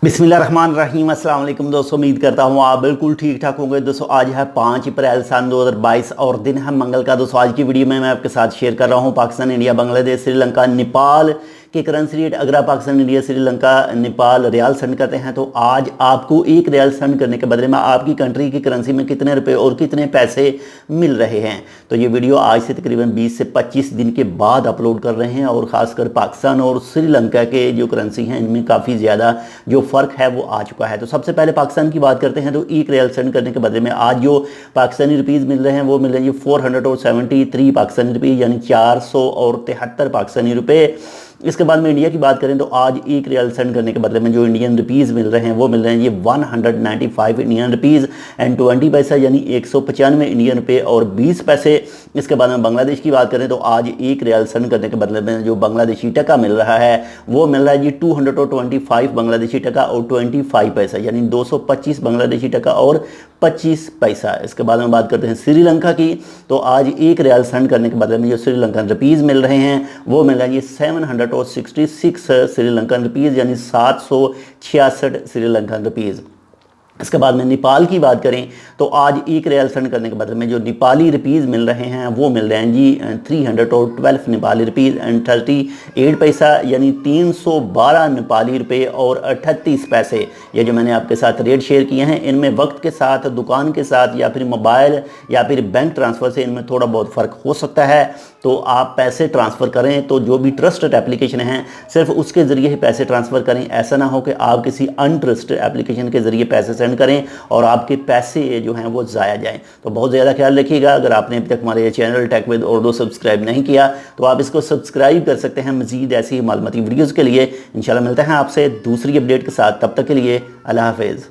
बिस्मिल्लाहिर्रहमानिर्रहीम अस्सलाम वालेकुम दोस्तों, उम्मीद करता हूँ आप बिल्कुल ठीक ठाक होंगे। दोस्तों आज है 5 अप्रैल सन 2022 और दिन है मंगल का। दोस्तों आज की वीडियो में मैं आपके साथ शेयर कर रहा हूँ पाकिस्तान, इंडिया, बांग्लादेश, श्रीलंका, नेपाल के करेंसी रेट। अगर आप पाकिस्तान, इंडिया, श्रीलंका, नेपाल रियाल सेंड करते हैं तो आज आपको एक रियाल सेंड करने के बदले में आपकी कंट्री की करेंसी में कितने रुपए और कितने पैसे मिल रहे हैं। तो ये वीडियो आज से तकरीबन 20 से 25 दिन के बाद अपलोड कर रहे हैं और ख़ासकर पाकिस्तान और श्रीलंका के जो करेंसी हैं इनमें काफ़ी ज़्यादा जो फ़र्क है वो आ चुका है। तो सबसे पहले पाकिस्तान की बात करते हैं तो एक रियाल सेंड करने के बदले में आज जो पाकिस्तानी रुपीज़ मिल रहे हैं वो मिल रहे हैं 473 पाकिस्तानी रुपये, यानी 473 पाकिस्तानी रुपये। इसके बाद में इंडिया की बात करें तो आज एक रियाल सेंड करने के बदले में जो इंडियन रुपीज़ मिल रहे हैं वो मिल रहे हैं 195 इंडियन रुपीज़ एंड 20 पैसा, यानी 195 इंडियन रुपये और 20 पैसे। इसके बाद में बांग्लादेश की बात करें तो आज एक रियाल सेंड करने के बदले में जो बांग्लादेशी टका मिल रहा है वो मिल रहा है 225 बांग्लादेशी टका और 25 पैसा, यानी 225 बांग्लादेशी टका और 25 पैसा। इसके बाद में बात करते हैं श्रीलंका की, तो आज एक रियाल सेंड करने के बदले में जो श्रीलंकन रुपीज़ मिल रहे हैं वो मिल रहे हैं 766 श्रीलंकन रुपीज़, यानी 766 श्रीलंकन रुपीज़। इसके बाद में नेपाल की बात करें तो आज एक रियाल सेंड करने के बदले में जो नेपाली रुपीज़ मिल रहे हैं वो मिल रहे हैं 312 नेपाली रुपीज़ एंड 38 पैसा, यानी 312 नेपाली रुपए और 38 पैसे। ये जो मैंने आपके साथ रेट शेयर किए हैं इनमें वक्त के साथ, दुकान के साथ या फिर मोबाइल या फिर बैंक ट्रांसफ़र से इनमें थोड़ा बहुत फ़र्क हो सकता है। तो आप पैसे ट्रांसफ़र करें तो जो भी ट्रस्टेड एप्लीकेशन हैं सिर्फ उसके ज़रिए ही पैसे ट्रांसफ़र करें। ऐसा ना हो कि आप किसी अनट्रस्टेड एप्लीकेशन के ज़रिए पैसे सेंड करें और आपके पैसे जो हैं वो ज़ाया जाएं। तो बहुत ज़्यादा ख्याल रखिएगा। अगर आपने अभी तक हमारे ये channel Tech with Urdu subscribe नहीं किया तो आप इसको सब्सक्राइब कर सकते हैं मज़ीद ऐसी मालूमाती वीडियोज़ के लिए। इंशाल्लाह मिलते हैं आपसे दूसरी अपडेट के साथ, तब तक के लिए अल्लाह हाफ़िज़।